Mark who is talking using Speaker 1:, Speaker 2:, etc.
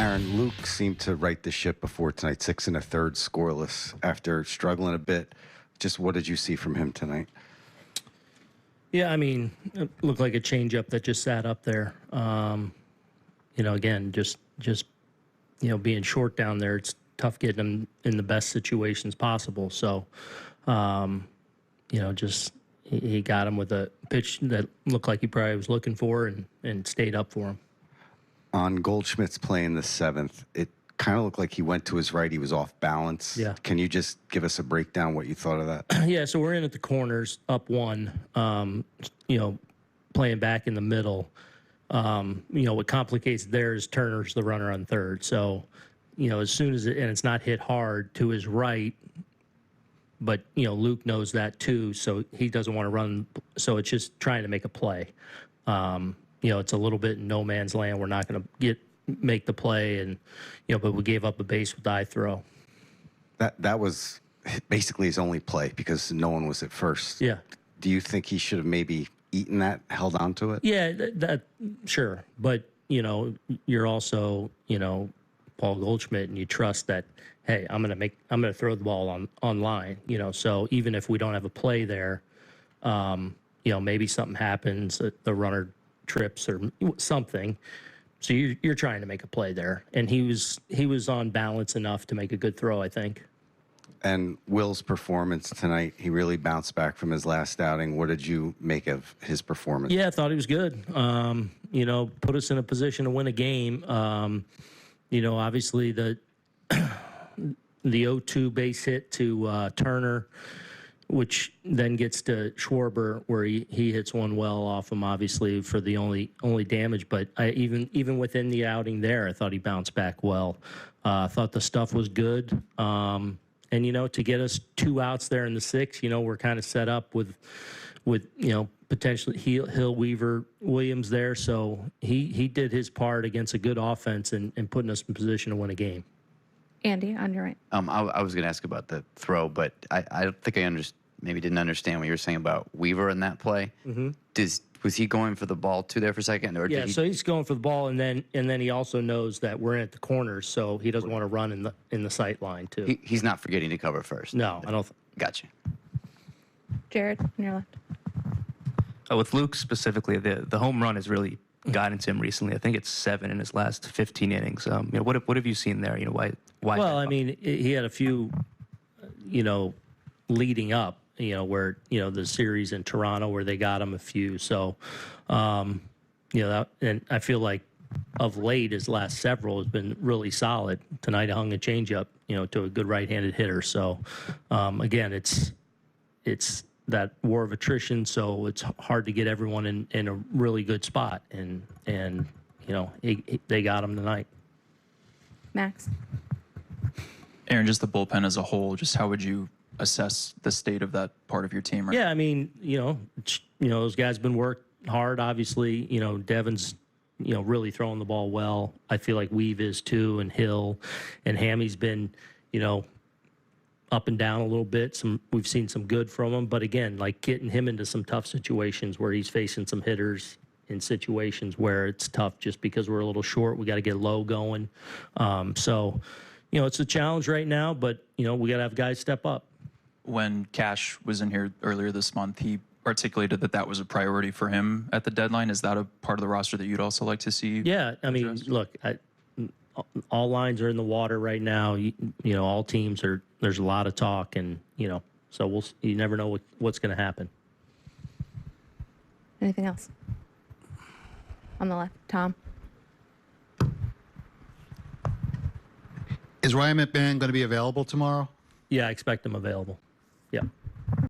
Speaker 1: Aaron, Luke seemed to right the ship before tonight, 6 1/3 scoreless after struggling a bit. Just what did you see from him tonight?
Speaker 2: Yeah, I mean, it looked like a changeup that just sat up there. Again, just being short down there, it's tough getting him in the best situations possible. So, just he got him with a pitch that looked like he probably was looking for and stayed up for him.
Speaker 1: On Goldschmidt's play in the 7th, it kind of looked like he went to his right. He was off balance.
Speaker 2: Yeah.
Speaker 1: Can you just give us a breakdown what you thought of that?
Speaker 2: Yeah, so we're in at the corners, up one, playing back in the middle. What complicates there is Turner's the runner on third. So, as soon as it's not hit hard to his right, but, Luke knows that too, so he doesn't want to run. So it's just trying to make a play. It's a little bit in no man's land. We're not going to make the play, and but we gave up a base with the eye throw.
Speaker 1: That was basically his only play because no one was at first.
Speaker 2: Yeah.
Speaker 1: Do you think he should have maybe eaten that, held on to it?
Speaker 2: Yeah, that sure, but you're also Paul Goldschmidt, and you trust that. Hey, I'm gonna throw the ball on line. So even if we don't have a play there, maybe something happens, the runner trips or something. So you're trying to make a play there, and he was on balance enough to make a good throw, I think.
Speaker 1: And Will's performance tonight, he really bounced back from his last outing. What did you make of his performance?
Speaker 2: Yeah, I thought he was good. Put us in a position to win a game. Obviously the 0-2 base hit to Turner, which then gets to Schwarber, where he hits one well off him, obviously, for the only damage. But even within the outing there, I thought he bounced back well. I thought the stuff was good. And, to get us 2 outs there in the 6th, we're kind of set up with potentially Hill, Weaver, Williams there. So he did his part against a good offense and putting us in position to win a game.
Speaker 3: Andy, on your right.
Speaker 4: I was going to ask about the throw, but I don't think I maybe didn't understand what you were saying about Weaver in that play. Mm-hmm. Was he going for the ball too there for a second? Or
Speaker 2: yeah, so he's going for the ball, and then he also knows that we're in at the corners, so he doesn't want to run in the sight line too.
Speaker 4: He's not forgetting to cover first.
Speaker 2: No, I don't.
Speaker 4: Gotcha.
Speaker 3: Jared, on your left.
Speaker 5: With Luke specifically, the home run has really gotten to him recently. I think it's 7 in his last 15 innings. What have you seen there? Why?
Speaker 2: Well, I mean, he had a few, leading up. Where the series in Toronto where they got him a few. So, and I feel like of late his last several has been really solid. Tonight I hung a changeup, to a good right-handed hitter. So, again, it's that war of attrition. So it's hard to get everyone in a really good spot, and they got him tonight.
Speaker 3: Max.
Speaker 6: Aaron, just the bullpen as a whole, just how would you assess the state of that part of your team right
Speaker 2: now? I mean, those guys been worked hard, obviously. Devin's, really throwing the ball well. I feel like Weave is too, and Hill, and Hammy's been, up and down a little bit. We've seen some good from him, but again, like getting him into some tough situations where he's facing some hitters in situations where it's tough just because we're a little short. We got to get low going. So, it's a challenge right now, but, we got to have guys step up.
Speaker 6: When Cash was in here earlier this month, he articulated that was a priority for him at the deadline. Is that a part of the roster that you'd also like to see?
Speaker 2: Yeah, I mean, look, all lines are in the water right now. All teams are. There's a lot of talk, and so you never know what's going to happen.
Speaker 3: Anything else? On the left, Tom.
Speaker 7: Is Ryan McMahon going to be available tomorrow?
Speaker 2: Yeah, I expect him available. Yeah.